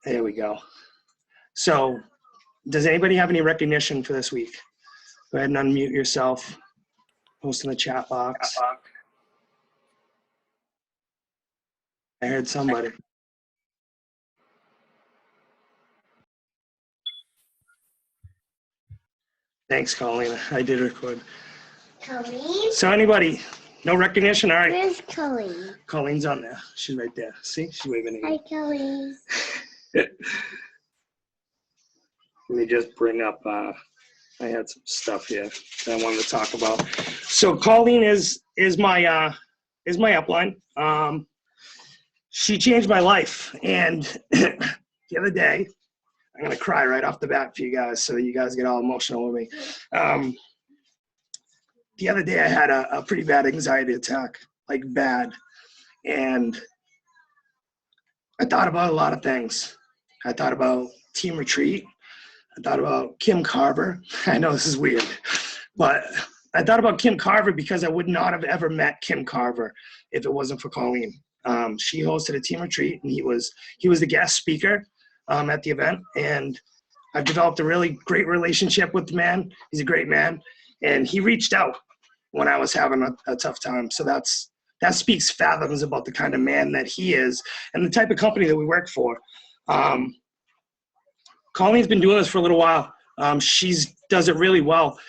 There we go. So does anybody have any recognition for this week? Go ahead and unmute yourself. Post in the chat box. I heard somebody. Thanks, Colleen. I did record. Colleen? So anybody, no recognition? All right. Where's Colleen? Colleen's on there. She's right there. See? She's waving at you. Hi, Colleen. Let me just bring up, I had some stuff here that I wanted to talk about. So Colleen is my upline. She changed my life. And the other day, I'm going to cry right off the bat for you guys so you guys get all emotional with me. The other day I had a pretty bad anxiety attack, like bad. And I thought about a lot of things. I thought about Team Retreat. I thought about Kim Carver. I know this is weird, but I thought about Kim Carver because I would not have ever met Kim Carver if it wasn't for Colleen. She hosted a Team Retreat, and he was the guest speaker at the event. And I've developed a really great relationship with the man. He's a great man, and he reached out when I was having a tough time. So that speaks fathoms about the kind of man that he is and the type of company that we work for. Colleen's been doing this for a little while. Does it really well.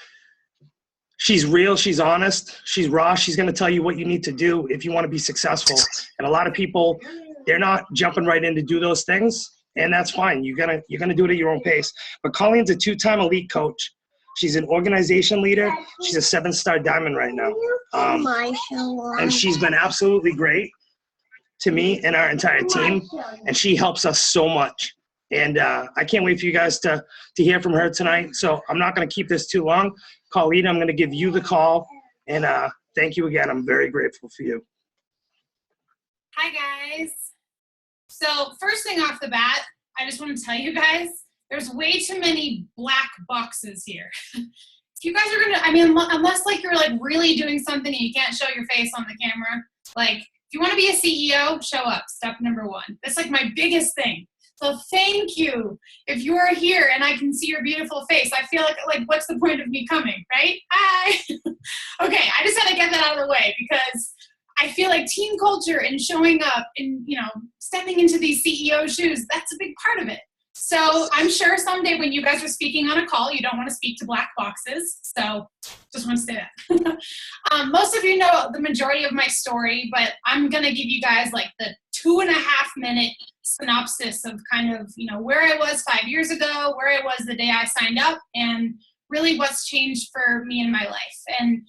She's real, she's honest, she's raw. She's gonna tell you what you need to do if you wanna be successful. And a lot of people, they're not jumping right in to do those things, and that's fine. You're gonna do it at your own pace. But Colleen's a 2-time elite coach. She's an organization leader. She's a 7-star diamond right now. And she's been absolutely great to me and our entire team, and she helps us so much. And I can't wait for you guys to hear from her tonight. So I'm not going to keep this too long. Colleen, I'm going to give you the call. And thank you again. I'm very grateful for you. Hi, guys. So first thing off the bat, I just want to tell you guys, there's way too many black boxes here. If you guys are going to, unless like you're like really doing something and you can't show your face on the camera, like if you want to be a CEO, show up. Step number 1. That's like my biggest thing. So thank you. If you are here and I can see your beautiful face, I feel like what's the point of me coming, right? Hi. Okay, I just had to get that out of the way because I feel like team culture and showing up and, stepping into these CEO shoes, that's a big part of it. So I'm sure someday when you guys are speaking on a call, you don't want to speak to black boxes. So just want to say that. Most of you know the majority of my story, but I'm going to give you guys like the 2.5-minute synopsis of kind of, where I was 5 years ago, where I was the day I signed up, and really what's changed for me in my life. And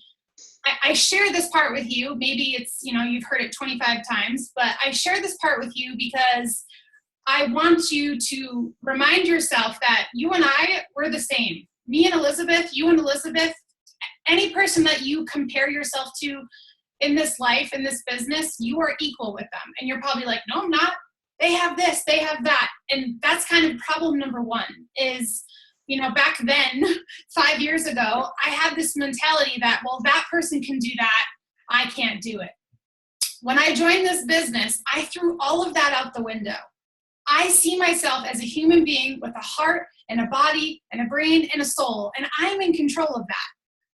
I share this part with you. Maybe it's, you've heard it 25 times, but I share this part with you because I want you to remind yourself that you and I, we're the same. Me and Elizabeth, you and Elizabeth, any person that you compare yourself to in this life, in this business, you are equal with them. And you're probably like, no, I'm not. They have this, they have that. And that's kind of problem number 1 is, back then, 5 years ago, I had this mentality that, well, that person can do that. I can't do it. When I joined this business, I threw all of that out the window. I see myself as a human being with a heart and a body and a brain and a soul, and I'm in control of that.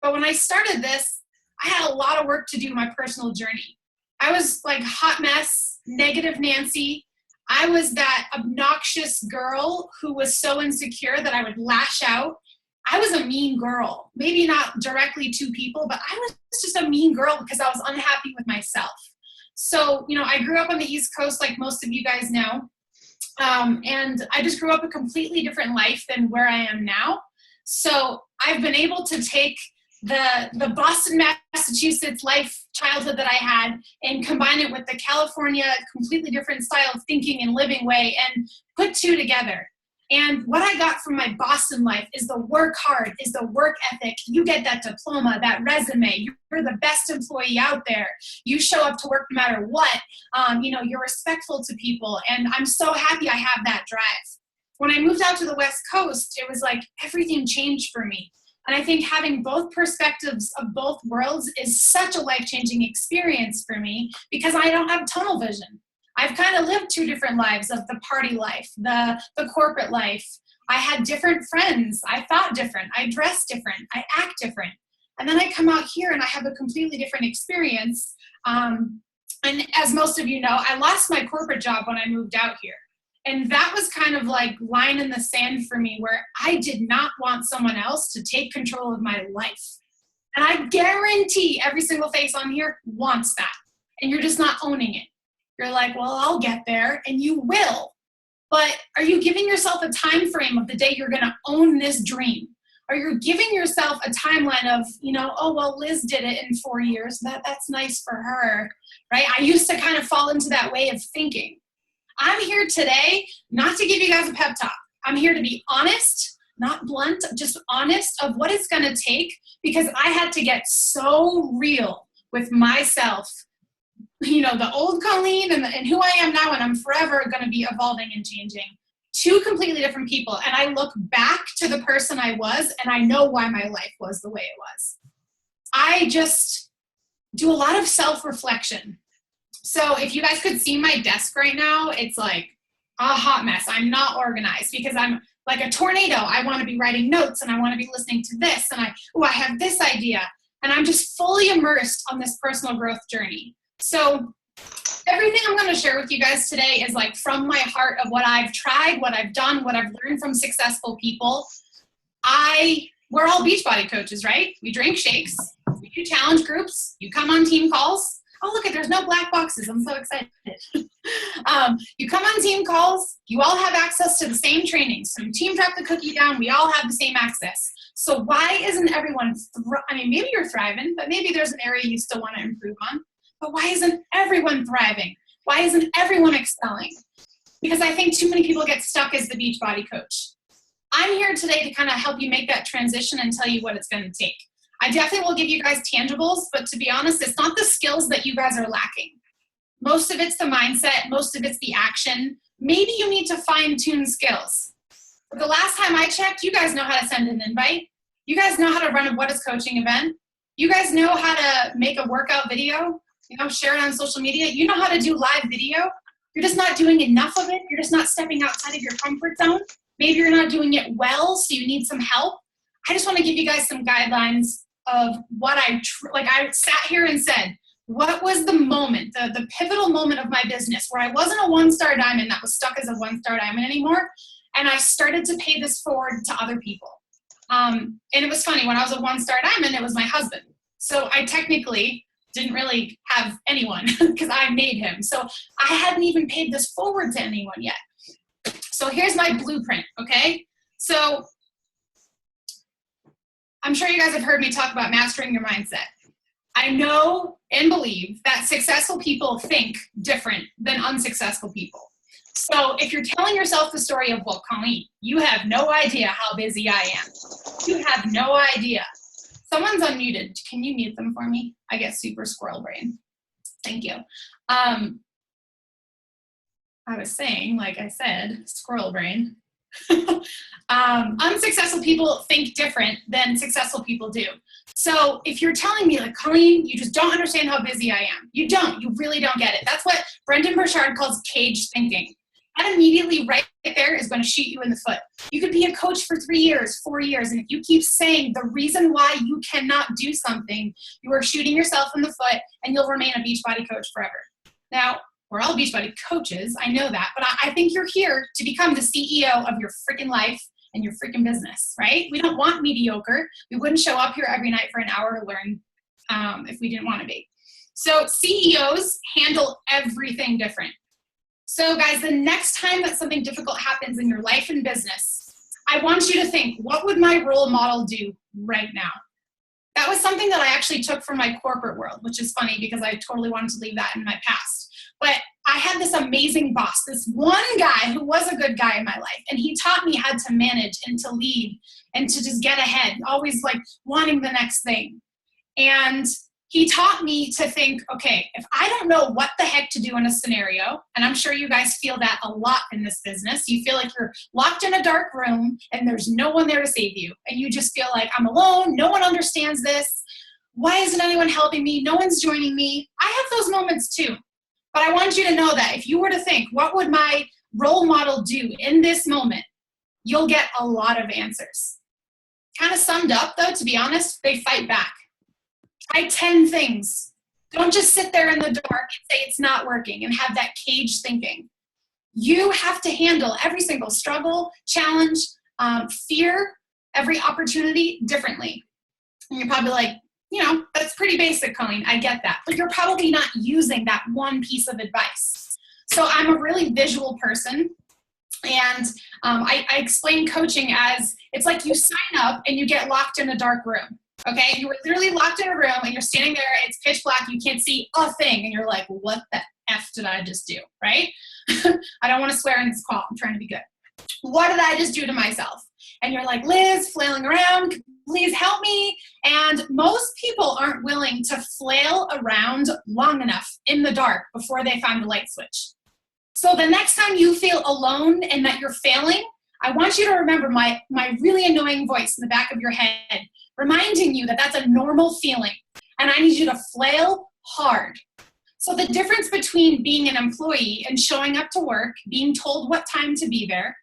But when I started this, I had a lot of work to do in my personal journey. I was like hot mess, negative Nancy. I was that obnoxious girl who was so insecure that I would lash out. I was a mean girl, maybe not directly to people, but I was just a mean girl because I was unhappy with myself. So, I grew up on the East Coast like most of you guys know. And I just grew up a completely different life than where I am now. So I've been able to take the Boston, Massachusetts childhood that I had and combine it with the California completely different style of thinking and living way and put 2 together. And what I got from my Boston life is the work hard, is the work ethic. You get that diploma, that resume. You're the best employee out there. You show up to work no matter what. You're respectful to people. And I'm so happy I have that drive. When I moved out to the West Coast, it was like everything changed for me. And I think having both perspectives of both worlds is such a life-changing experience for me because I don't have tunnel vision. I've kind of lived two different lives of the party life, the corporate life. I had different friends. I thought different. I dressed different. I act different. And then I come out here and I have a completely different experience. And as most of you know, I lost my corporate job when I moved out here. And that was kind of like line in the sand for me, where I did not want someone else to take control of my life. And I guarantee every single face on here wants that. And you're just not owning it. You're like, well, I'll get there, and you will. But are you giving yourself a time frame of the day you're going to own this dream? Or you're giving yourself a timeline of, oh, well, Liz did it in 4 years. That's nice for her, right? I used to kind of fall into that way of thinking. I'm here today not to give you guys a pep talk. I'm here to be honest, not blunt, just honest of what it's going to take, because I had to get so real with myself, the old Colleen and who I am now, and I'm forever going to be evolving and changing. Two completely different people. And I look back to the person I was, and I know why my life was the way it was. I just do a lot of self-reflection. So if you guys could see my desk right now, it's like a hot mess. I'm not organized because I'm like a tornado. I want to be writing notes, and I want to be listening to this, and I have this idea. And I'm just fully immersed on this personal growth journey. So everything I'm going to share with you guys today is like from my heart of what I've tried, what I've done, what I've learned from successful people. We're all Beachbody coaches, right? We drink shakes, we do challenge groups, you come on team calls. Oh, look, there's no black boxes. I'm so excited. You come on team calls, you all have access to the same trainings. So team drop the cookie down, we all have the same access. So why isn't everyone, maybe you're thriving, but maybe there's an area you still want to improve on. But why isn't everyone thriving? Why isn't everyone excelling? Because I think too many people get stuck as the Beachbody coach. I'm here today to kind of help you make that transition and tell you what it's going to take. I definitely will give you guys tangibles, but to be honest, it's not the skills that you guys are lacking. Most of it's the mindset. Most of it's the action. Maybe you need to fine-tune skills. But the last time I checked, you guys know how to send an invite. You guys know how to run a What is Coaching event. You guys know how to make a workout video. Share it on social media. You know how to do live video. You're just not doing enough of it. You're just not stepping outside of your comfort zone. Maybe you're not doing it well, so you need some help. I just want to give you guys some guidelines of what I sat here and said, what was the moment, the pivotal moment of my business where I wasn't a one-star diamond that was stuck as a one-star diamond anymore, and I started to pay this forward to other people. And it was funny, when I was a one-star diamond, it was my husband. So I technically didn't really have anyone because I made him. So I hadn't even paid this forward to anyone yet. So here's my blueprint, okay? So I'm sure you guys have heard me talk about mastering your mindset. I know and believe that successful people think different than unsuccessful people. So if you're telling yourself the story of, well, Colleen, you have no idea how busy I am. You have no idea. Someone's unmuted. Can you mute them for me? I get super squirrel brain. Thank you. I was saying, like I said, squirrel brain. Unsuccessful people think different than successful people do. So if you're telling me, like, Colleen, you just don't understand how busy I am. You don't. You really don't get it. That's what Brendan Burchard calls cage thinking. That immediately right there is going to shoot you in the foot. You could be a coach for 3 years, 4 years, and if you keep saying the reason why you cannot do something, you are shooting yourself in the foot, and you'll remain a Beachbody coach forever. Now, we're all Beachbody coaches, I know that, but I think you're here to become the CEO of your freaking life and your freaking business, right? We don't want mediocre. We wouldn't show up here every night for an hour to learn if we didn't want to be. So CEOs handle everything different. So guys, the next time that something difficult happens in your life and business, I want you to think, what would my role model do right now? That was something that I actually took from my corporate world, which is funny because I totally wanted to leave that in my past. But I had this amazing boss, this one guy who was a good guy in my life. And he taught me how to manage and to lead and to just get ahead, always like wanting the next thing. And he taught me to think, okay, if I don't know what the heck to do in a scenario, and I'm sure you guys feel that a lot in this business, you feel like you're locked in a dark room and there's no one there to save you. And you just feel like, I'm alone, no one understands this. Why isn't anyone helping me? No one's joining me. I have those moments too. But I want you to know that if you were to think, what would my role model do in this moment? You'll get a lot of answers. Kind of summed up though, to be honest, they fight back. Try 10 things. Don't just sit there in the dark and say it's not working and have that cage thinking. You have to handle every single struggle, challenge, fear, every opportunity differently. And you're probably like, that's pretty basic, Colleen. I get that. But you're probably not using that one piece of advice. So I'm a really visual person. And I explain coaching as it's like you sign up and you get locked in a dark room. Okay, you were literally locked in a room and you're standing there, it's pitch black, you can't see a thing, and you're like, what the F did I just do, right? I don't want to swear in this call, I'm trying to be good. What did I just do to myself? And you're like, Liz, flailing around, please help me. And most people aren't willing to flail around long enough in the dark before they find the light switch. So the next time you feel alone and that you're failing, I want you to remember my really annoying voice in the back of your head, reminding you that that's a normal feeling. And I need you to flail hard. So the difference between being an employee and showing up to work, being told what time to be there,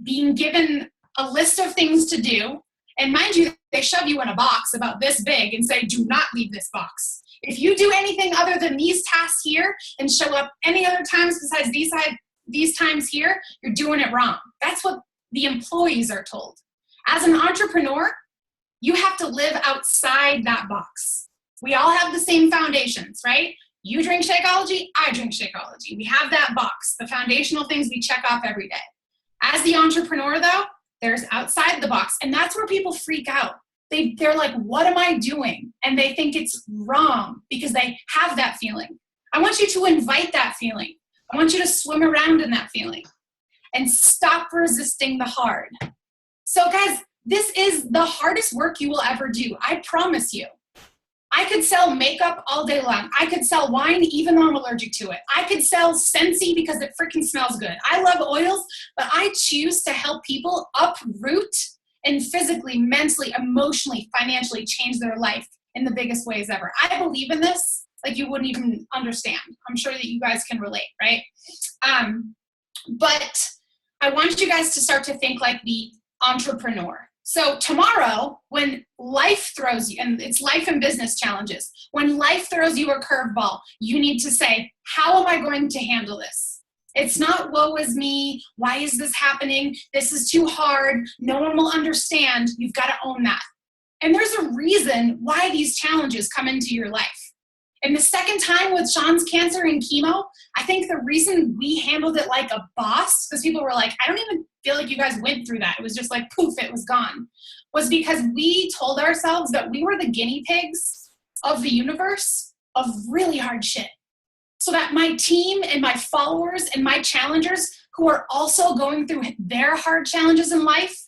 being given a list of things to do, and mind you, they shove you in a box about this big and say, do not leave this box. If you do anything other than these tasks here and show up any other times besides these times here, you're doing it wrong. That's what the employees are told. As an entrepreneur, you have to live outside that box. We all have the same foundations, right? You drink Shakeology, I drink Shakeology. We have that box, the foundational things we check off every day. As the entrepreneur, though, there's outside the box, and that's where people freak out. They're like, what am I doing? And they think it's wrong because they have that feeling. I want you to invite that feeling. I want you to swim around in that feeling and stop resisting the hard. So guys, this is the hardest work you will ever do. I promise you. I could sell makeup all day long. I could sell wine even though I'm allergic to it. I could sell Scentsy because it freaking smells good. I love oils, but I choose to help people uproot and physically, mentally, emotionally, financially change their life in the biggest ways ever. I believe in this like you wouldn't even understand. I'm sure that you guys can relate, right? But I want you guys to start to think like the entrepreneur. So tomorrow, when life throws you, and it's life and business challenges, when life throws you a curveball, you need to say, how am I going to handle this? It's not, woe is me, why is this happening? This is too hard, no one will understand. You've got to own that. And there's a reason why these challenges come into your life. And the second time with Sean's cancer and chemo, I think the reason we handled it like a boss, because people were like, I don't even feel like you guys went through that. It was just like, poof, it was gone. Was because we told ourselves that we were the guinea pigs of the universe of really hard shit. So that my team and my followers and my challengers who are also going through their hard challenges in life,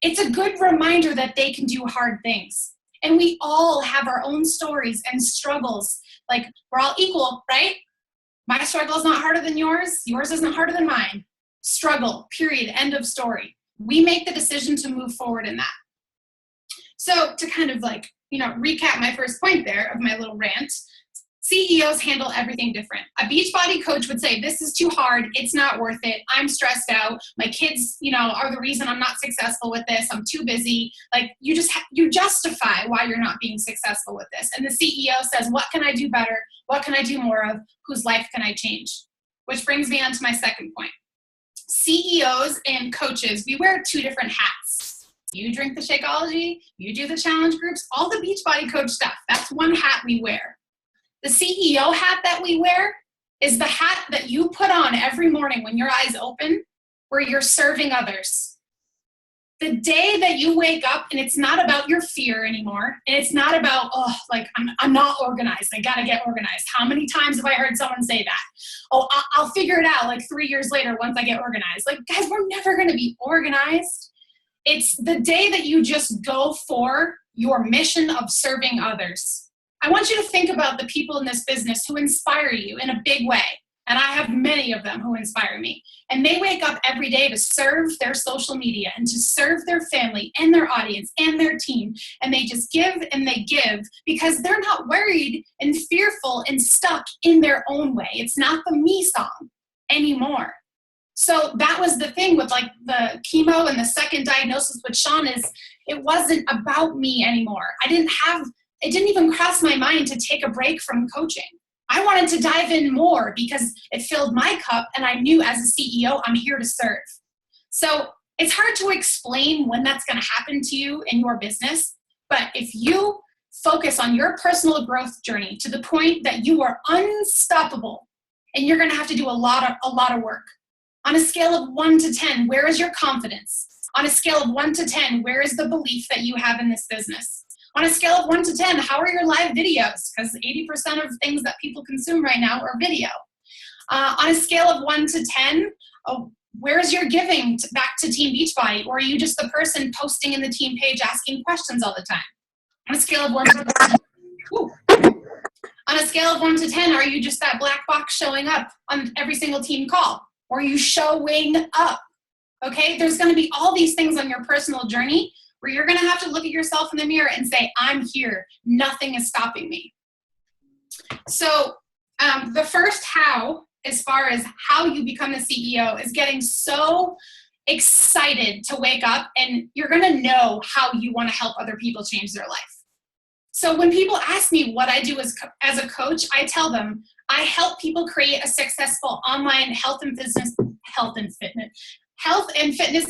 it's a good reminder that they can do hard things. And we all have our own stories and struggles. Like, we're all equal, right? My struggle is not harder than yours. Yours isn't harder than mine. Struggle, period, end of story. We make the decision to move forward in that. So to kind of like, recap my first point there of my little rant, CEOs handle everything different. A Beachbody coach would say, this is too hard. It's not worth it. I'm stressed out. My kids, are the reason I'm not successful with this. I'm too busy. Like you justify why you're not being successful with this. And the CEO says, what can I do better? What can I do more of? Whose life can I change? Which brings me on to my second point. CEOs and coaches, we wear two different hats. You drink the Shakeology, you do the challenge groups, all the Beachbody coach stuff. That's one hat we wear. The CEO hat that we wear is the hat that you put on every morning when your eyes open, where you're serving others. The day that you wake up and it's not about your fear anymore, and it's not about, I'm not organized, I gotta get organized. How many times have I heard someone say that? Oh, I'll figure it out like 3 years later once I get organized. Like, guys, we're never gonna be organized. It's the day that you just go for your mission of serving others. I want you to think about the people in this business who inspire you in a big way. And I have many of them who inspire me. And they wake up every day to serve their social media and to serve their family and their audience and their team. And they just give and they give because they're not worried and fearful and stuck in their own way. It's not the me song anymore. So that was the thing with like the chemo and the second diagnosis with Sean is it wasn't about me anymore. It didn't even cross my mind to take a break from coaching. I wanted to dive in more because it filled my cup and I knew as a CEO, I'm here to serve. So it's hard to explain when that's going to happen to you in your business. But if you focus on your personal growth journey to the point that you are unstoppable and you're going to have to do a lot of work. On a scale of 1 to 10, where is your confidence? On a scale of 1 to 10, where is the belief that you have in this business? On a scale of 1 to 10, how are your live videos? Because 80% of things that people consume right now are video. On a scale of 1 to 10, where is your giving back to Team Beachbody? Or are you just the person posting in the team page asking questions all the time? On a scale of 1 to 10, on a scale of 1 to 10, are you just that black box showing up on every single team call? Or are you showing up? Okay, there's going to be all these things on your personal journey where you're going to have to look at yourself in the mirror and say, I'm here. Nothing is stopping me. So the first how, as far as how you become the CEO, is getting so excited to wake up and you're going to know how you want to help other people change their life. So when people ask me what I do as a coach, I tell them I help people create a successful online health and fitness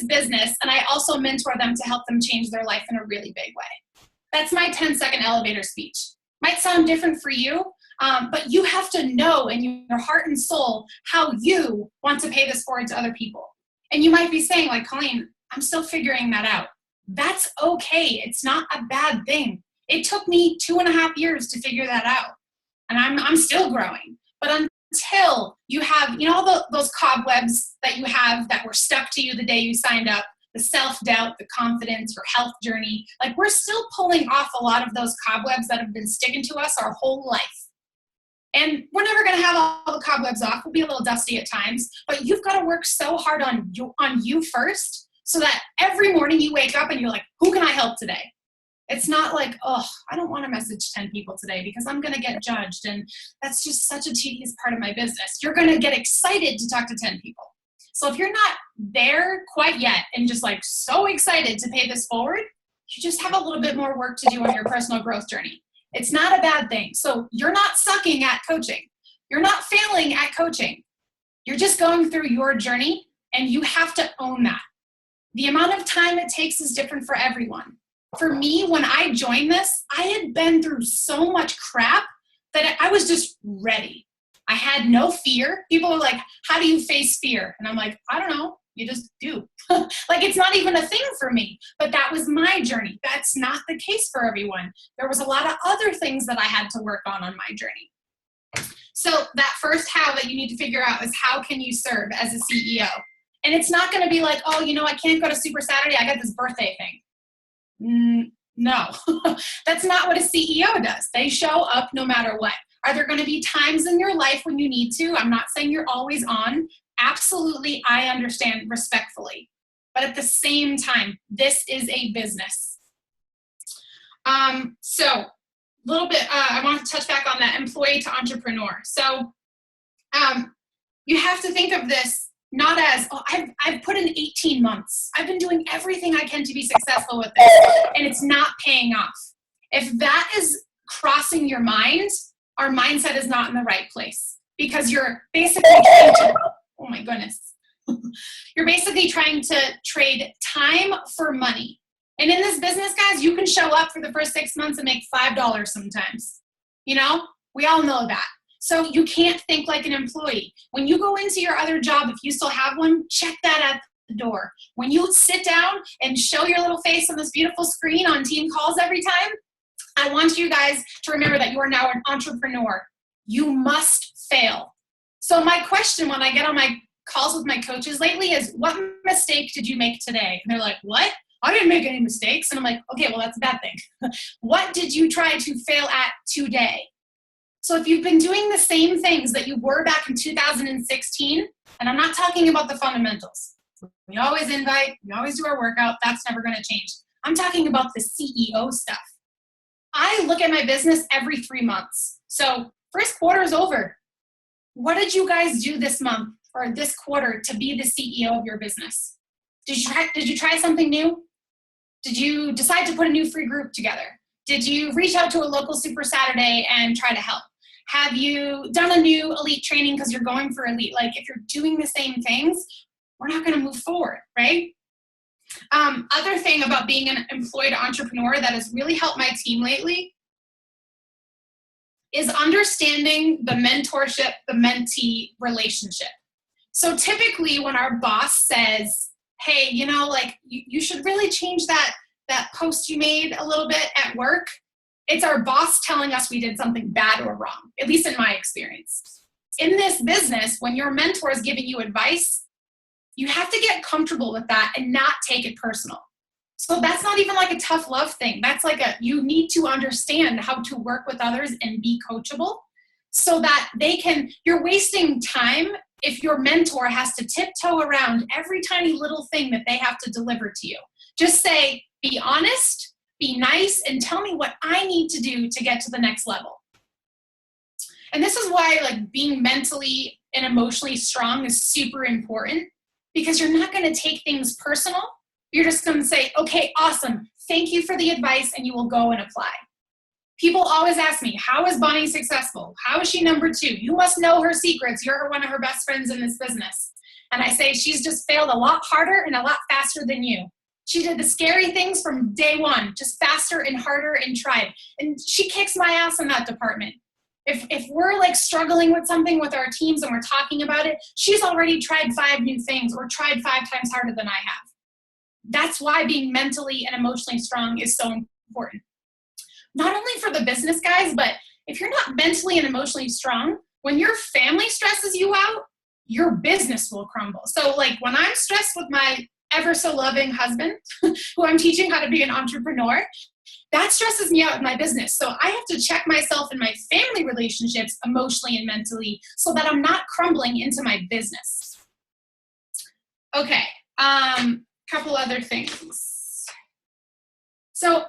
business, and I also mentor them to help them change their life in a really big way. That's my 10-second elevator speech. Might sound different for you, but you have to know in your heart and soul how you want to pay this forward to other people. And you might be saying, like, Colleen, I'm still figuring that out. That's okay. It's not a bad thing. It took me 2.5 years to figure that out. And I'm still growing. But until you have, all those cobwebs that you have that were stuck to you the day you signed up, the self-doubt, the confidence, your health journey, like we're still pulling off a lot of those cobwebs that have been sticking to us our whole life. And we're never going to have all the cobwebs off. We'll be a little dusty at times, but you've got to work so hard on you first so that every morning you wake up and you're like, who can I help today? It's not like, oh, I don't want to message 10 people today because I'm going to get judged. And that's just such a tedious part of my business. You're going to get excited to talk to 10 people. So if you're not there quite yet and just like so excited to pay this forward, you just have a little bit more work to do on your personal growth journey. It's not a bad thing. So you're not sucking at coaching. You're not failing at coaching. You're just going through your journey and you have to own that. The amount of time it takes is different for everyone. For me, when I joined this, I had been through so much crap that I was just ready. I had no fear. People are like, how do you face fear? And I'm like, I don't know. You just do. Like, it's not even a thing for me. But that was my journey. That's not the case for everyone. There was a lot of other things that I had to work on my journey. So that first how that you need to figure out is how can you serve as a CEO? And it's not going to be like, oh, I can't go to Super Saturday. I got this birthday thing. No, that's not what a CEO does. They show up no matter what. Are there going to be times in your life when you need to? I'm not saying you're always on. Absolutely, I understand respectfully. But at the same time, this is a business. So a little bit, I want to touch back on that employee to entrepreneur. So you have to think of this not as, oh, I've put in 18 months. I've been doing everything I can to be successful with this, and it's not paying off. If that is crossing your mind, our mindset is not in the right place because you're basically trying to, oh my goodness, you're basically trying to trade time for money. And in this business, guys, you can show up for the first 6 months and make $5 sometimes. We all know that. So you can't think like an employee. When you go into your other job, if you still have one, check that at the door. When you sit down and show your little face on this beautiful screen on team calls every time, I want you guys to remember that you are now an entrepreneur. You must fail. So my question when I get on my calls with my coaches lately is, what mistake did you make today? And they're like, what? I didn't make any mistakes. And I'm like, okay, well, that's a bad thing. What did you try to fail at today? So if you've been doing the same things that you were back in 2016, and I'm not talking about the fundamentals. We always invite, we always do our workout. That's never going to change. I'm talking about the CEO stuff. I look at my business every 3 months. So first quarter is over. What did you guys do this month or this quarter to be the CEO of your business? Did you try something new? Did you decide to put a new free group together? Did you reach out to a local Super Saturday and try to help? Have you done a new elite training because you're going for elite? Like if you're doing the same things, we're not going to move forward, right? Other thing about being an employed entrepreneur that has really helped my team lately is understanding the mentorship, the mentee relationship. So typically when our boss says, hey, you know, like you should really change that post you made a little bit at work, it's our boss telling us we did something bad or wrong, at least in my experience. In this business, when your mentor is giving you advice, you have to get comfortable with that and not take it personal. So that's not even like a tough love thing. That's like you need to understand how to work with others and be coachable so that you're wasting time if your mentor has to tiptoe around every tiny little thing that they have to deliver to you. Just say, be honest, be nice, and tell me what I need to do to get to the next level. And this is why like being mentally and emotionally strong is super important, because you're not going to take things personal. You're just going to say, okay, awesome. Thank you for the advice, and you will go and apply. People always ask me, how is Bonnie successful? How is she number 2? You must know her secrets. You're one of her best friends in this business. And I say, she's just failed a lot harder and a lot faster than you. She did the scary things from day one, just faster and harder and tried. And she kicks my ass in that department. If we're like struggling with something with our teams and we're talking about it, she's already tried 5 new things or tried 5 times harder than I have. That's why being mentally and emotionally strong is so important. Not only for the business guys, but if you're not mentally and emotionally strong, when your family stresses you out, your business will crumble. So like when I'm stressed with my ever so loving husband, who I'm teaching how to be an entrepreneur, that stresses me out in my business. So I have to check myself in my family relationships emotionally and mentally so that I'm not crumbling into my business. Okay, couple other things. So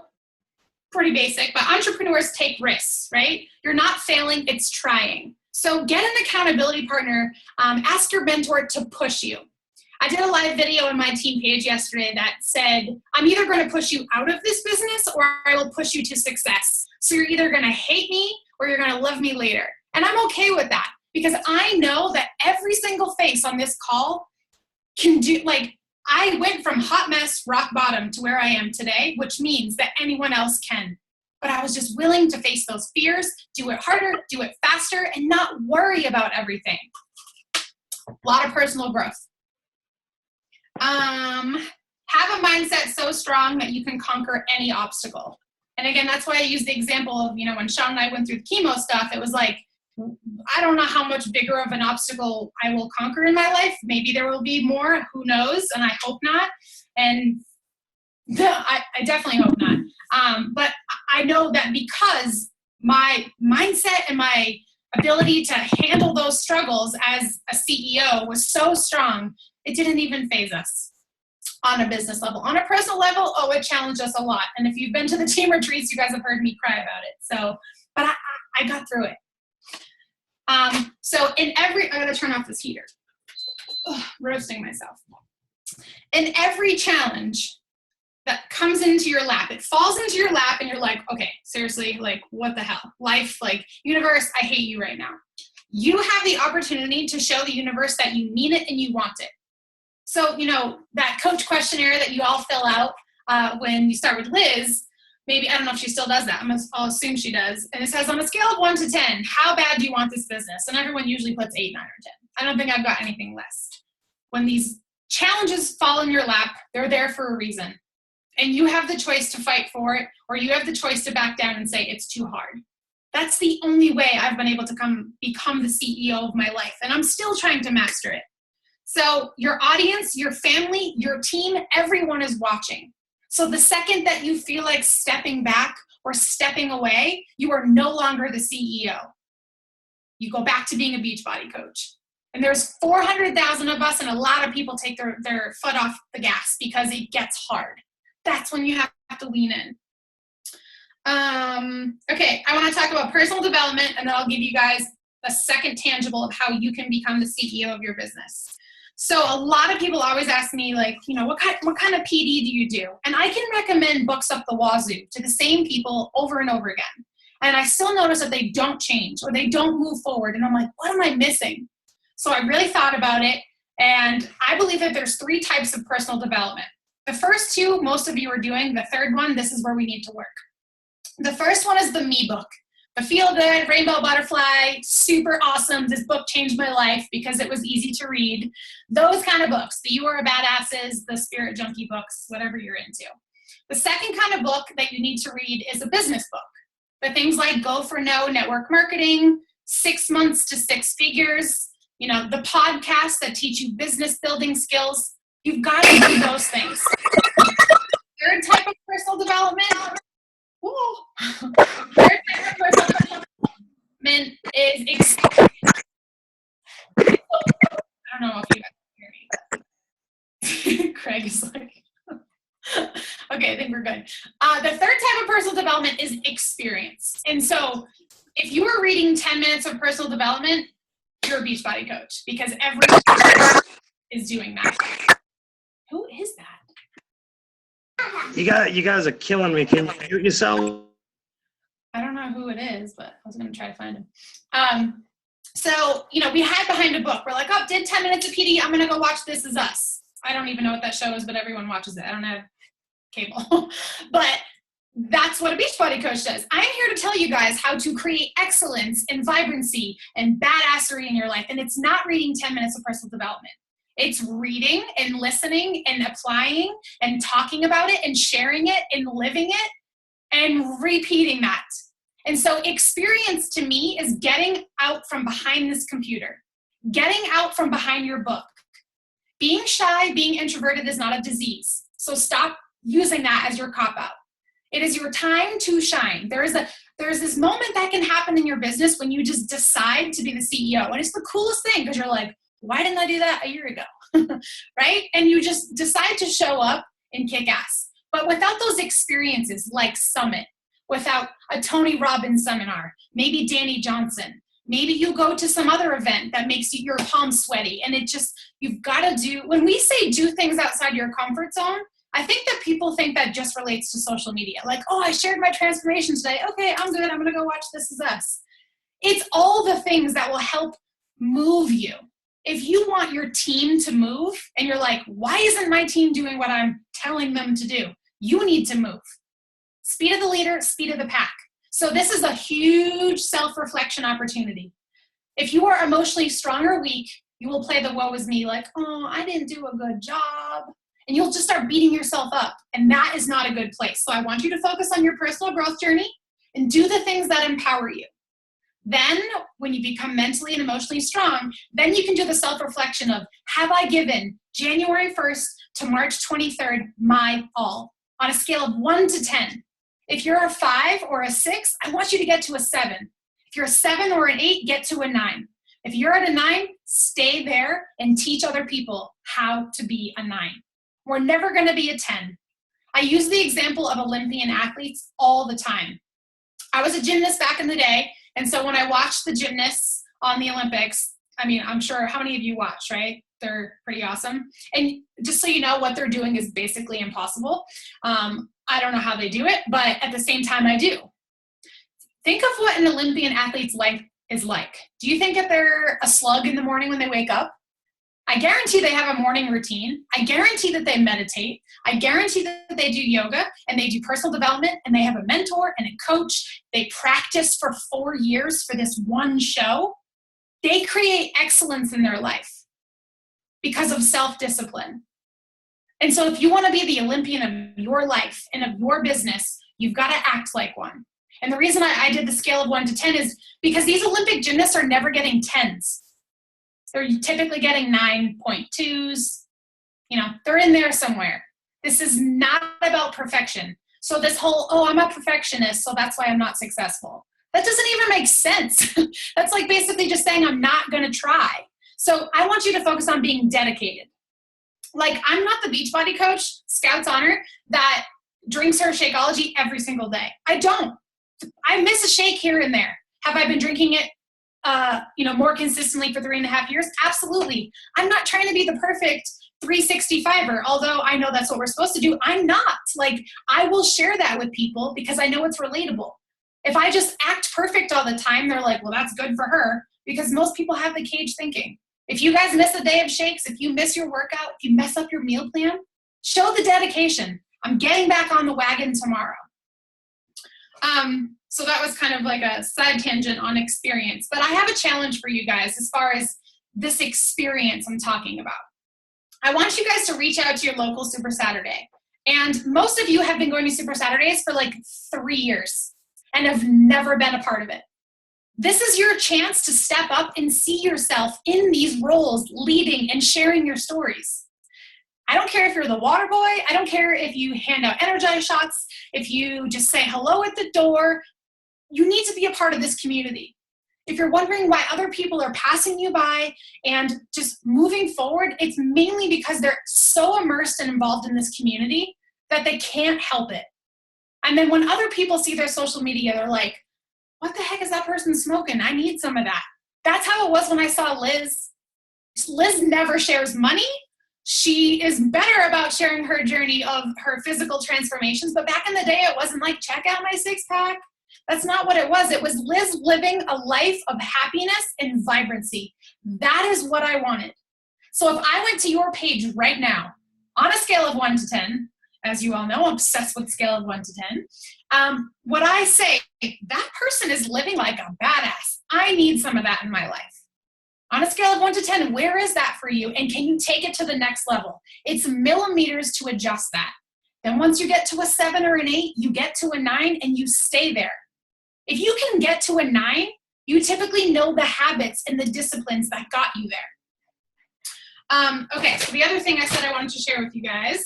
pretty basic, but entrepreneurs take risks, right? You're not failing, it's trying. So get an accountability partner, ask your mentor to push you. I did a live video on my team page yesterday that said, I'm either going to push you out of this business or I will push you to success. So you're either going to hate me or you're going to love me later. And I'm okay with that because I know that every single face on this call can do, like, I went from hot mess, rock bottom to where I am today, which means that anyone else can. But I was just willing to face those fears, do it harder, do it faster, and not worry about everything. A lot of personal growth. Have a mindset so strong that you can conquer any obstacle. And again, that's why I use the example of, you know, when Sean and I went through the chemo stuff, it was like, I don't know how much bigger of an obstacle I will conquer in my life. Maybe there will be more, who knows, and I hope not. And I definitely hope not. But I know that because my mindset and my ability to handle those struggles as a CEO was so strong, it didn't even faze us on a business level. On a personal level, oh, it challenged us a lot. And if you've been to the team retreats, you guys have heard me cry about it. So, but I got through it. So I gotta turn off this heater. Ugh, roasting myself. In every challenge that comes into your lap, it falls into your lap and you're like, okay, seriously, like what the hell? Life, like universe, I hate you right now. You have the opportunity to show the universe that you mean it and you want it. So, you know, that coach questionnaire that you all fill out when you start with Liz, maybe, I don't know if she still does that. I'll assume she does. And it says on a scale of 1 to 10, how bad do you want this business? And everyone usually puts 8, 9, or 10. I don't think I've got anything less. When these challenges fall in your lap, they're there for a reason. And you have the choice to fight for it, or you have the choice to back down and say, it's too hard. That's the only way I've been able to become the CEO of my life. And I'm still trying to master it. So your audience, your family, your team, everyone is watching. So the second that you feel like stepping back or stepping away, you are no longer the CEO. you go back to being a Beachbody coach. And there's 400,000 of us, and a lot of people take their foot off the gas because it gets hard. That's when you have to lean in. Okay, I want to talk about personal development, and then I'll give you guys a second tangible of how you can become the CEO of your business. So a lot of people always ask me, like, what kind of PD do you do? And I can recommend books up the wazoo to the same people over and over again. And I still notice that they don't change or they don't move forward. And I'm like, what am I missing? So I really thought about it. And I believe that there's 3 types of personal development. The first 2, most of you are doing. The third one, this is where we need to work. The first one is the me book. The feel good, rainbow butterfly, super awesome. This book changed my life because it was easy to read. Those kind of books, the You Are a Badasses, the Spirit Junkie books, whatever you're into. The second kind of book that you need to read is a business book. The things like Go for No, Network Marketing, 6 Months to 6 Figures, the podcasts that teach you business building skills. You've got to do those things. Third type of personal development. Third type of personal development is experience. I don't know if you guys can hear me. Craig is like, okay, I think we're good. The third type of personal development is experience. And so if you are reading 10 minutes of personal development, you're a Beachbody coach because everyone is doing that. Who is that? You guys are killing me. Can you mute yourself? I don't know who it is, but I was going to try to find him. So, we hide behind a book. We're like, oh, did 10 minutes of PD. I'm going to go watch This Is Us. I don't even know what that show is, but everyone watches it. I don't have cable. But that's what a Beachbody coach does. I'm here to tell you guys how to create excellence and vibrancy and badassery in your life. And it's not reading 10 minutes of personal development. It's reading and listening and applying and talking about it and sharing it and living it and repeating that. And so experience to me is getting out from behind this computer, getting out from behind your book. Being shy, being introverted is not a disease. So stop using that as your cop-out. It is your time to shine. There's this moment that can happen in your business when you just decide to be the CEO. And it's the coolest thing because you're like, why didn't I do that a year ago? Right? And you just decide to show up and kick ass. But without those experiences like Summit, without a Tony Robbins seminar, maybe Danny Johnson, maybe you go to some other event that makes your palms sweaty. And you've got to do, when we say do things outside your comfort zone, I think that people think that just relates to social media. Like, oh, I shared my transformation today. Okay, I'm good. I'm going to go watch This Is Us. It's all the things that will help move you. If you want your team to move and you're like, why isn't my team doing what I'm telling them to do? You need to move. Speed of the leader, speed of the pack. So this is a huge self-reflection opportunity. If you are emotionally strong or weak, you will play the woe is me, like, oh, I didn't do a good job. And you'll just start beating yourself up. And that is not a good place. So I want you to focus on your personal growth journey and do the things that empower you. Then when you become mentally and emotionally strong, then you can do the self-reflection of, have I given January 1st to March 23rd my all on a scale of 1 to 10? If you're a 5 or a 6, I want you to get to a 7. If you're a 7 or an 8, get to a 9. If you're at a 9, stay there and teach other people how to be a 9. We're never going to be a 10. I use the example of Olympian athletes all the time. I was a gymnast back in the day, and so when I watched the gymnasts on the Olympics, I mean, I'm sure how many of you watch, right? They're pretty awesome. And just so you know, what they're doing is basically impossible. I don't know how they do it, but at the same time, I do. Think of what an Olympian athlete's life is like. Do you think that they're a slug in the morning when they wake up? I guarantee they have a morning routine. I guarantee that they meditate. I guarantee that they do yoga and they do personal development and they have a mentor and a coach. They practice for 4 years for this one show. They create excellence in their life because of self-discipline. And so if you want to be the Olympian of your life and of your business, you've got to act like one. And the reason I did the scale of 1 to 10 is because these Olympic gymnasts are never getting 10s. They're typically getting 9.2s. They're in there somewhere. This is not about perfection. So this whole, oh, I'm a perfectionist, so that's why I'm not successful. That doesn't even make sense. That's like basically just saying I'm not going to try. So I want you to focus on being dedicated. Like, I'm not the Beachbody Coach, Scouts Honor, that drinks her Shakeology every single day. I don't. I miss a shake here and there. Have I been drinking it more consistently for 3.5 years? Absolutely. I'm not trying to be the perfect 365er, although I know that's what we're supposed to do. I'm not. Like, I will share that with people because I know it's relatable. If I just act perfect all the time, they're like, well, that's good for her, because most people have the cage thinking. If you guys miss a day of shakes, if you miss your workout, if you mess up your meal plan, show the dedication. I'm getting back on the wagon tomorrow. So that was kind of like a side tangent on experience. But I have a challenge for you guys as far as this experience I'm talking about. I want you guys to reach out to your local Super Saturday. And most of you have been going to Super Saturdays for like 3 years and have never been a part of it. This is your chance to step up and see yourself in these roles, leading and sharing your stories. I don't care if you're the water boy. I don't care if you hand out Energize shots, if you just say hello at the door. You need to be a part of this community. If you're wondering why other people are passing you by and just moving forward, it's mainly because they're so immersed and involved in this community that they can't help it. And then when other people see their social media, they're like, what the heck is that person smoking? I need some of that. That's how it was when I saw Liz. Liz never shares money. She is better about sharing her journey of her physical transformations. But back in the day, it wasn't like, check out my six-pack. That's not what it was. It was Liz living a life of happiness and vibrancy. That is what I wanted. So if I went to your page right now, on a scale of 1 to 10, as you all know, I'm obsessed with the scale of 1 to 10, would I say, that person is living like a badass. I need some of that in my life. On a scale of 1 to 10, where is that for you? And can you take it to the next level? It's millimeters to adjust that. Then once you get to a 7 or an 8, you get to a 9 and you stay there. If you can get to a 9, you typically know the habits and the disciplines that got you there. Okay, so the other thing I said I wanted to share with you guys.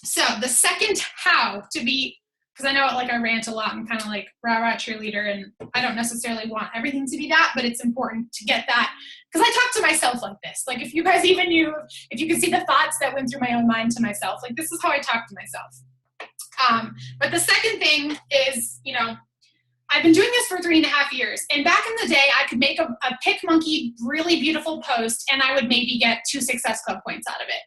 So the second how to be, because I know I rant a lot. I'm kind of like rah-rah cheerleader, and I don't necessarily want everything to be that, but it's important to get that. Because I talk to myself like this. Like, if you guys even knew, if you could see the thoughts that went through my own mind to myself, like, this is how I talk to myself. But the second thing is, I've been doing this for 3.5 years. And back in the day, I could make a pick monkey, really beautiful post, and I would maybe get 2 Success Club points out of it.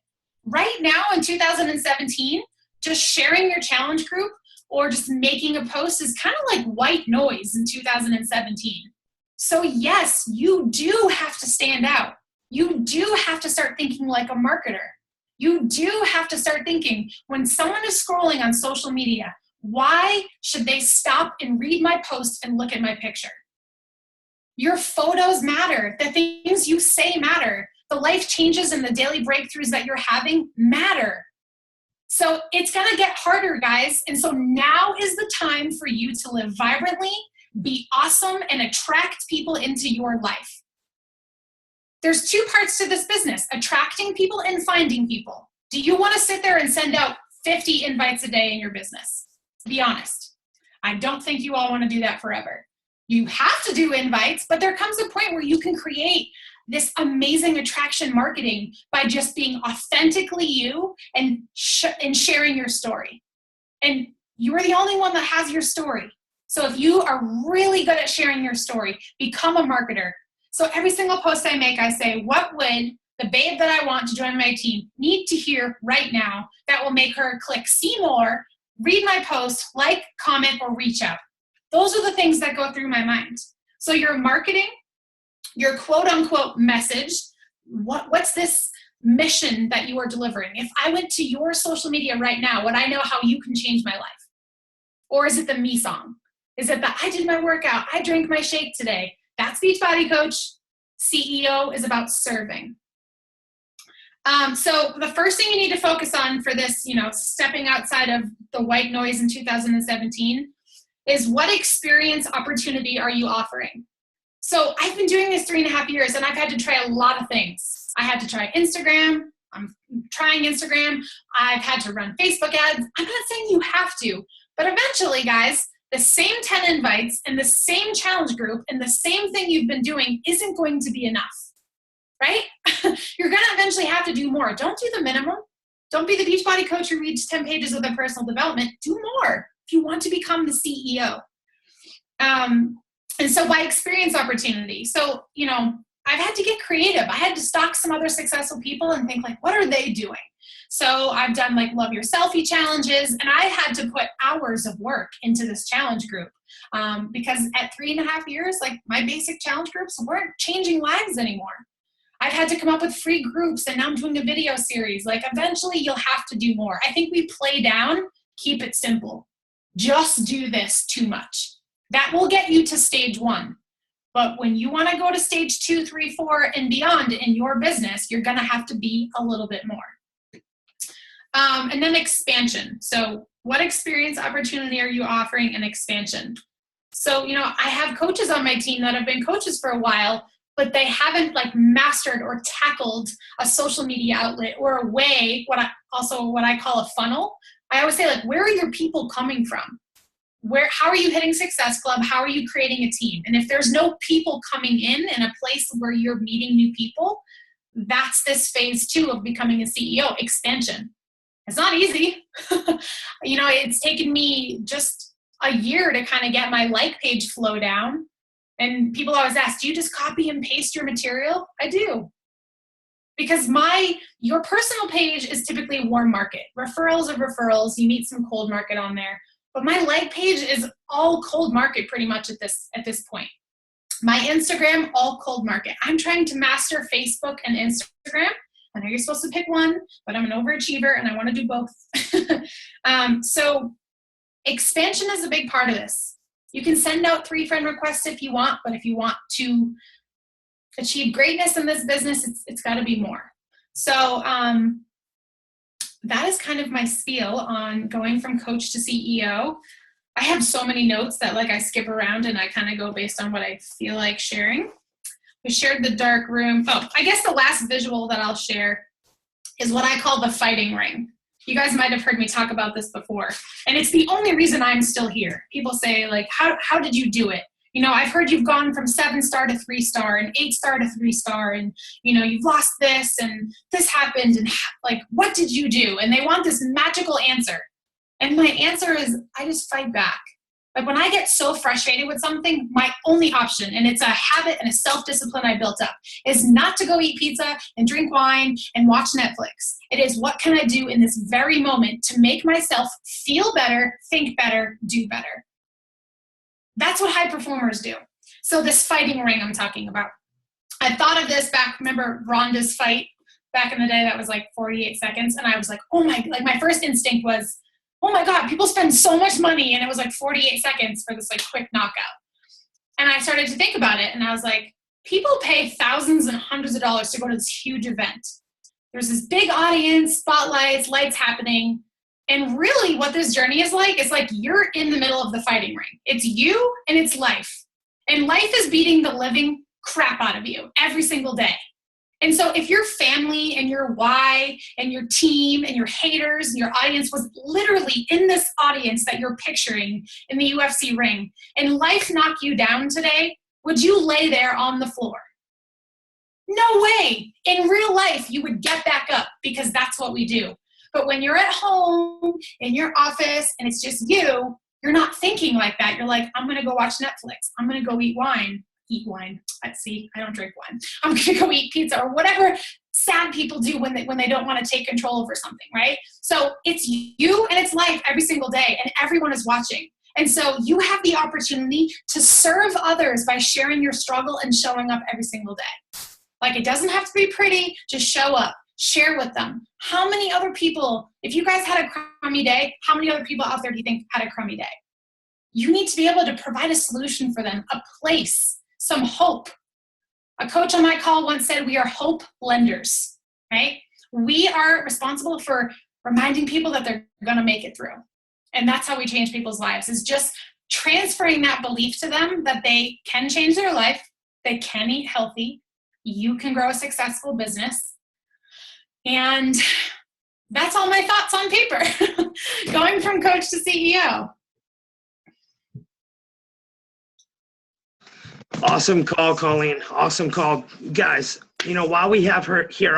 Right now in 2017, just sharing your challenge group or just making a post is kind of like white noise in 2017. So yes, you do have to stand out. You do have to start thinking like a marketer. You do have to start thinking, when someone is scrolling on social media, why should they stop and read my post and look at my picture? Your photos matter. The things you say matter. The life changes and the daily breakthroughs that you're having matter. So it's going to get harder, guys. And so now is the time for you to live vibrantly, be awesome, and attract people into your life. There's 2 parts to this business, attracting people and finding people. Do you want to sit there and send out 50 invites a day in your business? Be honest. I don't think you all want to do that forever. You have to do invites, but there comes a point where you can create this amazing attraction marketing by just being authentically you and sharing your story. And you are the only one that has your story. So if you are really good at sharing your story, become a marketer. So every single post I make, I say, what would the babe that I want to join my team need to hear right now that will make her click see more, read my post, like, comment, or reach out? Those are the things that go through my mind. So your marketing, your quote unquote message, what's this mission that you are delivering? If I went to your social media right now, would I know how you can change my life? Or is it the me song? Is it the I did my workout, I drank my shake today? That's Beachbody Coach. CEO is about serving. So the first thing you need to focus on for this, stepping outside of the white noise in 2017 is, what experience opportunity are you offering? So I've been doing this 3.5 years, and I've had to try a lot of things. I had to try Instagram. I'm trying Instagram. I've had to run Facebook ads. I'm not saying you have to, but eventually, guys, the same 10 invites and the same challenge group and the same thing you've been doing isn't going to be enough, right? You're going to eventually have to do more. Don't do the minimum. Don't be the Beachbody Coach who reads 10 pages of their personal development. Do more if you want to become the CEO. And so by experience opportunity. So, I've had to get creative. I had to stalk some other successful people and think like, what are they doing? So I've done like Love Your Selfie challenges, and I had to put hours of work into this challenge group because at 3.5 years, like my basic challenge groups weren't changing lives anymore. I've had to come up with free groups, and now I'm doing a video series. Like eventually you'll have to do more. I think we play down, keep it simple. Just do this too much. That will get you to stage 1. But when you want to go to stage 2, 3, 4, and beyond in your business, you're going to have to be a little bit more. And then expansion. So what experience opportunity are you offering and expansion? So, I have coaches on my team that have been coaches for a while, but they haven't like mastered or tackled a social media outlet or a way, what I call a funnel. I always say, like, where are your people coming from? How are you hitting Success Club? How are you creating a team? And if there's no people coming in a place where you're meeting new people, that's this phase 2 of becoming a CEO, expansion. It's not easy. It's taken me just a year to kind of get my like page flow down. And people always ask, do you just copy and paste your material? I do. Because your personal page is typically a warm market. Referrals are referrals. You meet some cold market on there. But my like page is all cold market pretty much at this point. My Instagram, all cold market. I'm trying to master Facebook and Instagram. I know you're supposed to pick one, but I'm an overachiever and I want to do both. So expansion is a big part of this. You can send out 3 friend requests if you want, but if you want to achieve greatness in this business, it's got to be more. So that is kind of my spiel on going from coach to CEO. I have so many notes that I skip around and I kind of go based on what I feel like sharing. We shared the dark room. Oh, I guess the last visual that I'll share is what I call the fighting ring. You guys might have heard me talk about this before. And it's the only reason I'm still here. People say, how did you do it? I've heard you've gone from 7-star to 3-star and 8-star to 3-star and, you've lost this and this happened and what did you do? And they want this magical answer. And my answer is I just fight back. When I get so frustrated with something, my only option, and it's a habit and a self-discipline I built up, is not to go eat pizza and drink wine and watch Netflix. It is what can I do in this very moment to make myself feel better, think better, do better. That's what high performers do. So this fighting ring I'm talking about. I thought of this back, remember Rhonda's fight back in the day that was 48 seconds. And I was my first instinct was, oh my God, people spend so much money. And it was 48 seconds for this quick knockout. And I started to think about it. And I was like, people pay thousands and hundreds of dollars to go to this huge event. There's this big audience, spotlights, lights happening. And really what this journey is you're in the middle of the fighting ring. It's you and it's life. And life is beating the living crap out of you every single day. And so if your family and your why and your team and your haters and your audience was literally in this audience that you're picturing in the UFC ring, and life knocked you down today, would you lay there on the floor? No way. In real life, you would get back up because that's what we do. But when you're at home, in your office, and it's just you're not thinking like that. You're like, I'm going to go watch Netflix. I'm going to go eat wine. Let's see, I don't drink wine. I'm going to go eat pizza or whatever sad people do when they don't want to take control over something, right? So it's you and it's life every single day, and everyone is watching. And so you have the opportunity to serve others by sharing your struggle and showing up every single day. It doesn't have to be pretty, just show up. Share with them. How many other people, if you guys had a crummy day, how many other people out there do you think had a crummy day? You need to be able to provide a solution for them, a place, some hope. A coach on my call once said we are hope lenders, right? We are responsible for reminding people that they're going to make it through. And that's how we change people's lives, is just transferring that belief to them that they can change their life, they can eat healthy, you can grow a successful business. And that's all my thoughts on paper, going from coach to CEO. Awesome call, Colleen. Awesome call. Guys, while we have her here,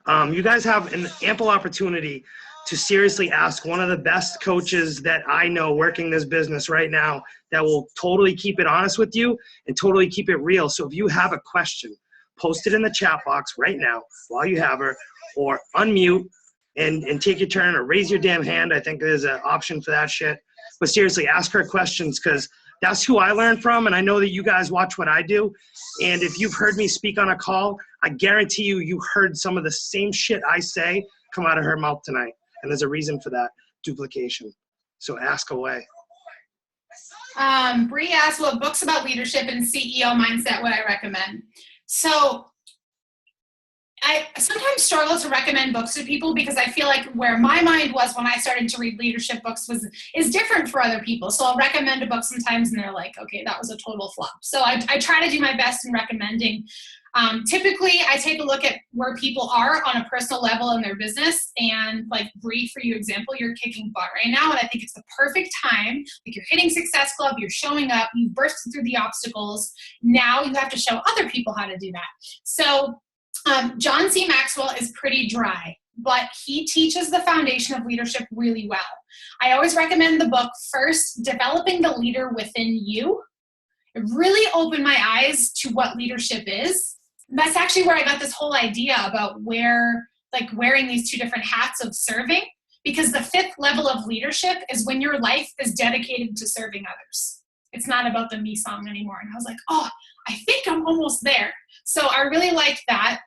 you guys have an ample opportunity to seriously ask one of the best coaches that I know working this business right now that will totally keep it honest with you and totally keep it real. So if you have a question, post it in the chat box right now while you have her, or unmute and take your turn, or raise your damn hand. I think there's an option for that shit. But seriously, ask her questions, because that's who I learn from, and I know that you guys watch what I do. And if you've heard me speak on a call, I guarantee you heard some of the same shit I say come out of her mouth tonight. And there's a reason for that: duplication. So ask away. Bree asked what books about leadership and CEO mindset would I recommend. So I sometimes struggle to recommend books to people because I feel like where my mind was when I started to read leadership books is different for other people. So I'll recommend a book sometimes and they're like, okay, that was a total flop. So I try to do my best in recommending. Typically, I take a look at where people are on a personal level in their business. And like Bree, for your example, you're kicking butt right now. And I think it's the perfect time. Like, you're hitting Success Club, you're showing up, you've bursted through the obstacles. Now you have to show other people how to do that. So John C. Maxwell is pretty dry, but he teaches the foundation of leadership really well. I always recommend the book first, Developing the Leader Within You. It really opened my eyes to what leadership is. And that's actually where I got this whole idea about wearing these two different hats of serving, because the fifth level of leadership is when your life is dedicated to serving others. It's not about the me song anymore. And I was like, oh, I think I'm almost there. So I really liked that.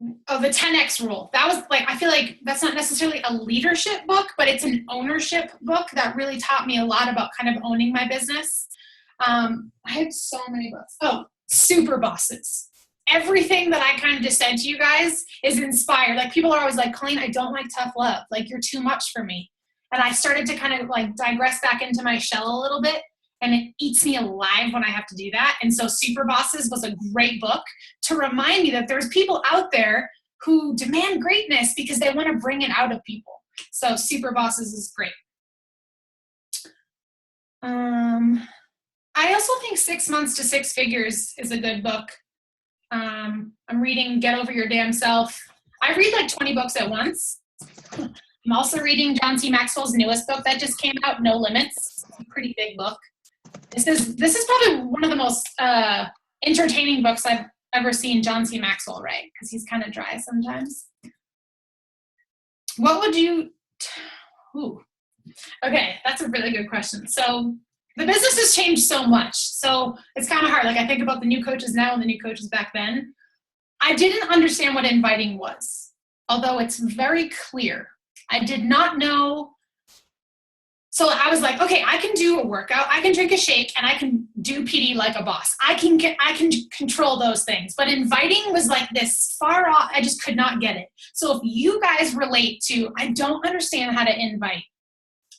The 10X rule. That was I feel like that's not necessarily a leadership book, but it's an ownership book that really taught me a lot about kind of owning my business. I had so many books. Oh, Super Bosses. Everything that I kind of just said to you guys is inspired. Like, people are always like, Colleen, I don't like tough love. Like, you're too much for me. And I started to kind of digress back into my shell a little bit. And it eats me alive when I have to do that. And so Super Bosses was a great book to remind me that there's people out there who demand greatness because they want to bring it out of people. So Super Bosses is great. I also think 6 Months to Six Figures is a good book. I'm reading Get Over Your Damn Self. I read 20 books at once. I'm also reading John C. Maxwell's newest book that just came out, No Limits. It's a pretty big book. This is probably one of the most entertaining books I've ever seen John C. Maxwell write, because he's kind of dry sometimes. What would you... Okay, that's a really good question. So the business has changed so much. So it's kind of hard. I think about the new coaches now and the new coaches back then. I didn't understand what inviting was, although it's very clear. I did not know. So I was like, okay, I can do a workout, I can drink a shake, and I can do PD like a boss. I can control those things. But inviting was this far off. I just could not get it. So if you guys relate to, I don't understand how to invite,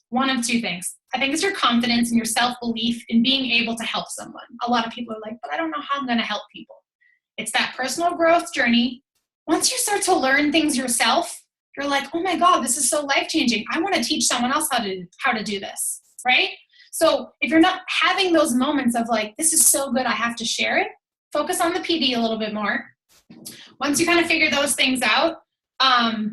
one of two things. I think it's your confidence and your self-belief in being able to help someone. A lot of people are like, but I don't know how I'm going to help people. It's that personal growth journey. Once you start to learn things yourself, you're like, oh my God, this is so life-changing. I want to teach someone else how to do this, right? So if you're not having those moments of this is so good, I have to share it, focus on the PD a little bit more. Once you kind of figure those things out, I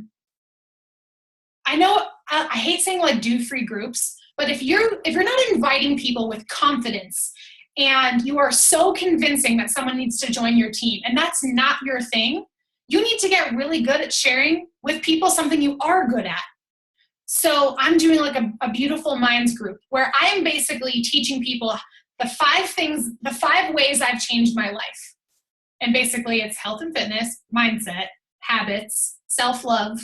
know I hate saying do free groups, but if you're not inviting people with confidence and you are so convincing that someone needs to join your team and that's not your thing, you need to get really good at sharing with people something you are good at. So I'm doing a beautiful minds group where I am basically teaching people the 5 ways I've changed my life. And basically it's health and fitness, mindset, habits, self-love,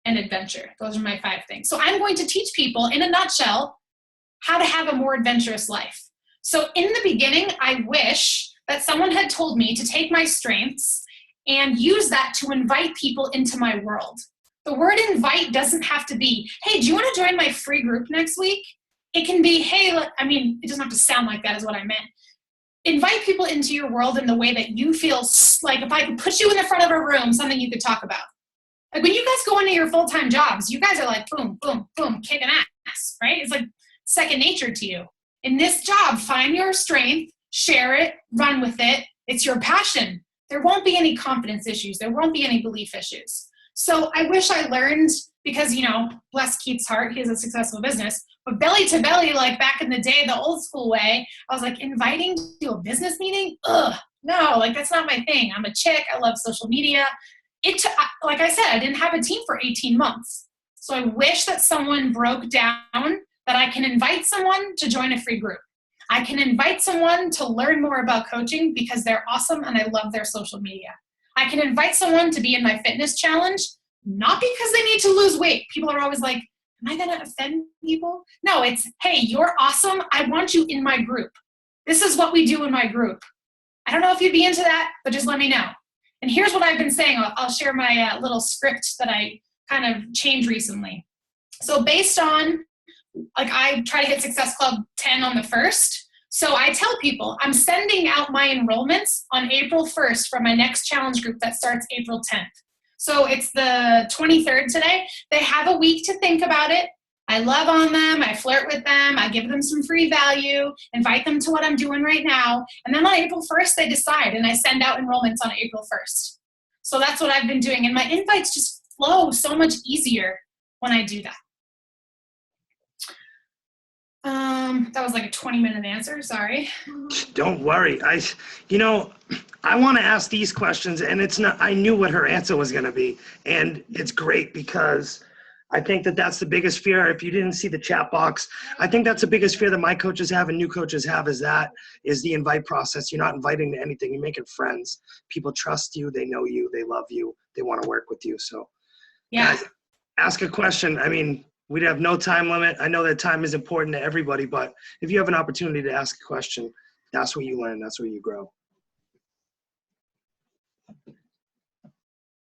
and adventure. Those are my 5 things. So I'm going to teach people in a nutshell how to have a more adventurous life. So in the beginning, I wish that someone had told me to take my strengths and use that to invite people into my world. The word invite doesn't have to be, hey, do you want to join my free group next week? It can be, hey, it doesn't have to sound like that is what I meant. Invite people into your world in the way that you feel like if I could put you in the front of a room, something you could talk about. When you guys go into your full-time jobs, you guys are boom, boom, boom, kicking ass, right? It's second nature to you. In this job, find your strength, share it, run with it. It's your passion. There won't be any confidence issues. There won't be any belief issues. So I wish I learned, because, you know, bless Keith's heart, he has a successful business, but belly to belly, like back in the day, the old school way, I was like, inviting to a business meeting? Ugh, no, like that's not my thing. I'm a chick. I love social media. Like I said, I didn't have a team for 18 months. So I wish that someone broke down that I can invite someone to join a free group. I can invite someone to learn more about coaching because they're awesome and I love their social media. I can invite someone to be in my fitness challenge, not because they need to lose weight. People are always like, am I going to offend people? No, it's, hey, you're awesome. I want you in my group. This is what we do in my group. I don't know if you'd be into that, but just let me know. And here's what I've been saying. I'll share my little script that I kind of changed recently. So based on, like, I try to hit Success Club 10 on the 1st. So I tell people I'm sending out my enrollments on April 1st for my next challenge group that starts April 10th. So it's the 23rd today. They have a week to think about it. I love on them. I flirt with them. I give them some free value, invite them to what I'm doing right now. And then on April 1st, they decide, and I send out enrollments on April 1st. So that's what I've been doing. And my invites just flow so much easier when I do that. That was like a 20-minute answer. Sorry. Don't worry. I want to ask these questions, and it's not, I knew what her answer was going to be. And it's great because I think that that's the biggest fear. If you didn't see the chat box, I think that's the biggest fear that my coaches have and new coaches have is the invite process. You're not inviting to anything. You're making friends. People trust you. They know you. They love you. They want to work with you. So Yeah. guys, ask a question. I mean, we'd have no time limit. I know that time is important to everybody, but if you have an opportunity to ask a question, that's where you learn. That's where you grow.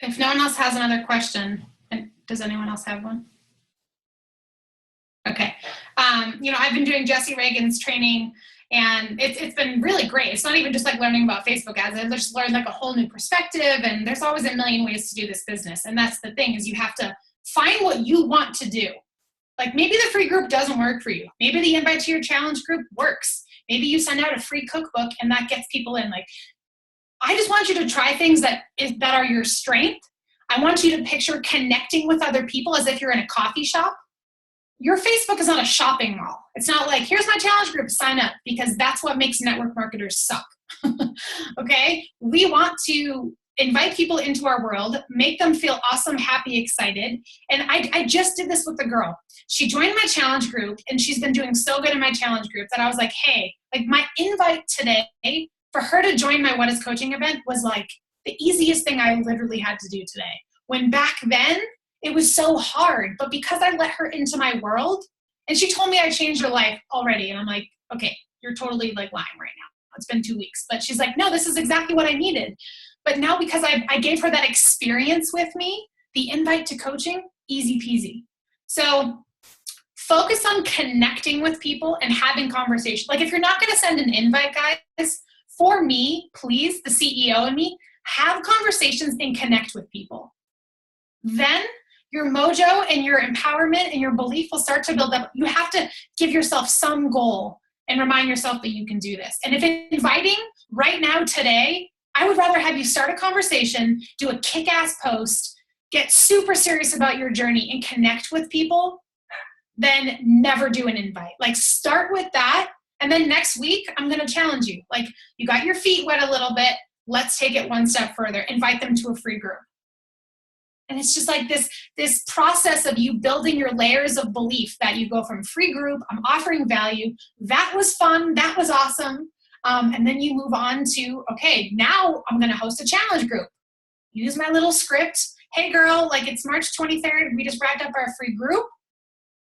If no one else has another question, and does anyone else have one? Okay. I've been doing Jesse Reagan's training, and it's been really great. It's not even just like learning about Facebook ads. I just learned like a whole new perspective, and there's always a million ways to do this business. And that's the thing, is you have to find what you want to do. Like maybe the free group doesn't work for you. Maybe the invite to your challenge group works. Maybe you send out a free cookbook and that gets people in. Like, I just want you to try things that are your strength. I want you to picture connecting with other people as if you're in a coffee shop. Your Facebook is not a shopping mall. It's not like, here's my challenge group, sign up, because that's what makes network marketers suck. Okay? We want to invite people into our world, make them feel awesome, happy, excited. And I just did this with a girl. She joined my challenge group, and she's been doing so good in my challenge group that I was like, hey, like my invite today for her to join my What is Coaching event was like the easiest thing I literally had to do today. When back then, it was so hard. But because I let her into my world, and she told me I changed her life already. And I'm like, okay, you're totally like lying right now. It's been 2 weeks. But she's like, no, this is exactly what I needed. But now because I gave her that experience with me, the invite to coaching, easy peasy. So focus on connecting with people and having conversation. Like if you're not going to send an invite, guys, for me, please, the CEO and me, have conversations and connect with people. Then your mojo and your empowerment and your belief will start to build up. You have to give yourself some goal and remind yourself that you can do this. And if inviting right now, today, I would rather have you start a conversation, do a kick-ass post, get super serious about your journey and connect with people than never do an invite. Like start with that. And then next week, I'm going to challenge you. Like you got your feet wet a little bit. Let's take it one step further. Invite them to a free group. And it's just like this process of you building your layers of belief that you go from free group, I'm offering value. That was fun. That was awesome. And then you move on to, okay, now I'm going to host a challenge group. Use my little script. Hey girl, like it's March 23rd. We just wrapped up our free group.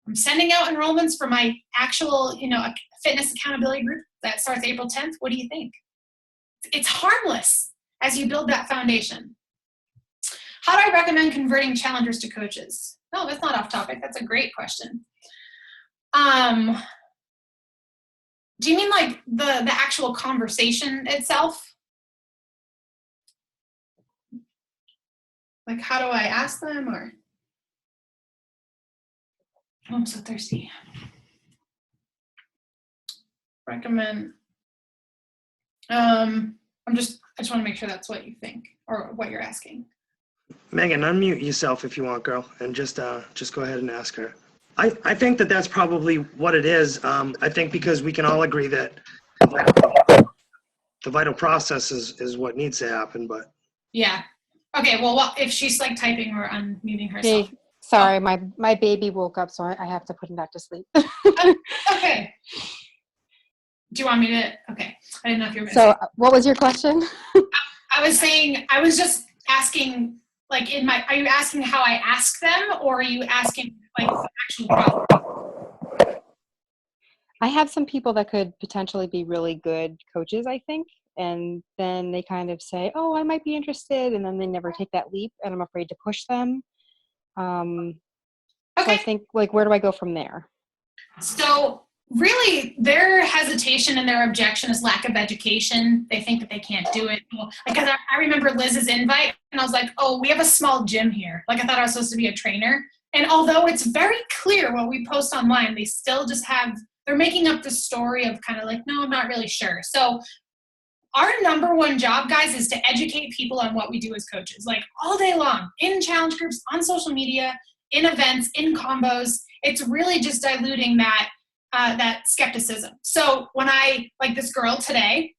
I'm sending out enrollments for my actual, fitness accountability group that starts April 10th. What do you think? It's harmless as you build that foundation. How do I recommend converting challengers to coaches? No, that's not off topic. That's a great question. Do you mean like the actual conversation itself? Like how do I ask them or? Oh, I'm so thirsty. recommend. I just want to make sure that's what you think or what you're asking. Megan, unmute yourself if you want, girl, and just go ahead and ask her. I think that's probably what it is. I think because we can all agree that the vital process is what needs to happen, but. Yeah. Okay, well, if she's like typing or unmuting herself. Hey, sorry, my baby woke up, so I have to put him back to sleep. Okay. Do you want me to? Okay. I didn't know if you were going to So what was your question? I was just asking, like, are you asking how I ask them, or are you asking, like, the actual problem? I have some people that could potentially be really good coaches, I think. And then they kind of say, oh, I might be interested. And then they never take that leap, and I'm afraid to push them. Okay. So I think, like, where do I go from there? So really, their hesitation and their objection is lack of education. They think that they can't do it. Like, I remember Liz's invite, and I was like, oh, we have a small gym here. Like, I thought I was supposed to be a trainer. And although it's very clear what we post online, they still just they're making up the story of kind of like, no, I'm not really sure. So our number one job, guys, is to educate people on what we do as coaches, like all day long, in challenge groups, on social media, in events, in combos. It's really just diluting that skepticism. So when like this girl today,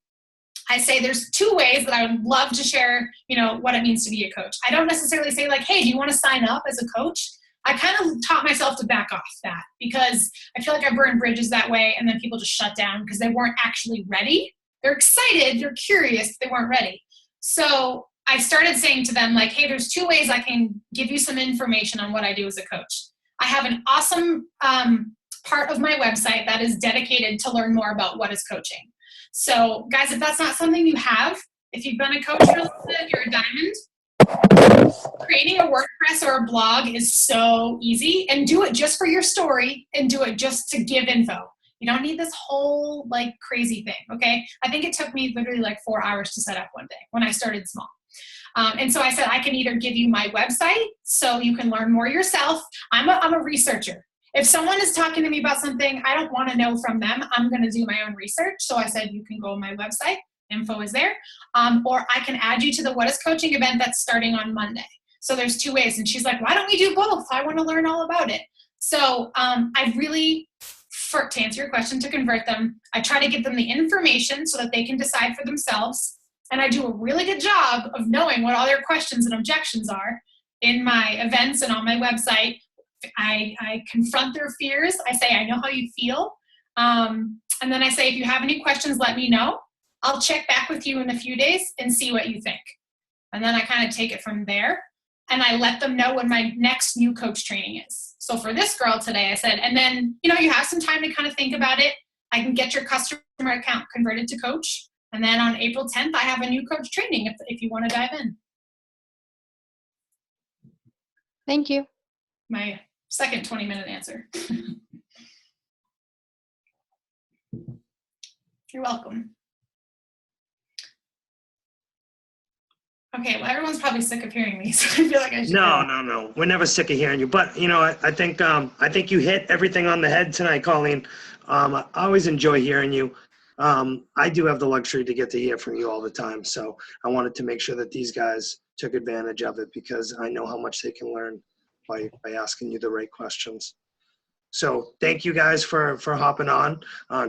I say there's 2 ways that I would love to share, what it means to be a coach. I don't necessarily say like, hey, do you want to sign up as a coach? I kind of taught myself to back off that because I feel like I burned bridges that way, and then people just shut down because they weren't actually ready. They're excited, they're curious, they weren't ready. So I started saying to them, like, hey, there's 2 ways I can give you some information on what I do as a coach. I have an awesome part of my website that is dedicated to learn more about what is coaching. So guys, if that's not something you have, if you've been a coach for a little bit, you're a diamond. Creating a WordPress or a blog is so easy, and do it just for your story and do it just to give info. You don't need this whole like crazy thing, okay? I think it took me literally like 4 hours to set up one day when I started small. And so I said, I can either give you my website so you can learn more yourself. I'm a researcher. If someone is talking to me about something I don't want to know from them, I'm going to do my own research. So I said, you can go on my website. Info is there. Or I can add you to the What is Coaching event that's starting on Monday. So there's 2 ways. And she's like, why don't we do both? I want to learn all about it. So I really, to answer your question, to convert them, I try to give them the information so that they can decide for themselves. And I do a really good job of knowing what all their questions and objections are in my events and on my website. I confront their fears. I say, I know how you feel. And then I say, if you have any questions, let me know. I'll check back with you in a few days and see what you think. And then I kind of take it from there. And I let them know when my next new coach training is. So for this girl today, I said, and then, you have some time to kind of think about it. I can get your customer account converted to coach. And then on April 10th, I have a new coach training if you want to dive in. Thank you. My second 20-minute answer. You're welcome. Okay, well, everyone's probably sick of hearing me, so I feel like I should. No. We're never sick of hearing you. But, I think you hit everything on the head tonight, Colleen. I always enjoy hearing you. I do have the luxury to get to hear from you all the time. So I wanted to make sure that these guys took advantage of it because I know how much they can learn by asking you the right questions. So thank you guys for hopping on.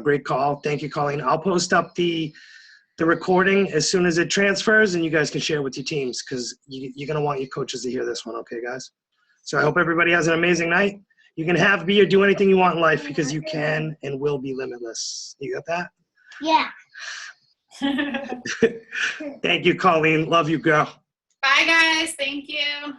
Great call. Thank you, Colleen. I'll post up the recording as soon as it transfers, and you guys can share with your teams because you're going to want your coaches to hear this one. Okay, guys? So I hope everybody has an amazing night. You can have, be, or do anything you want in life because you can and will be limitless. You got that? Yeah. Thank you, Colleen. Love you, girl. Bye, guys. Thank you.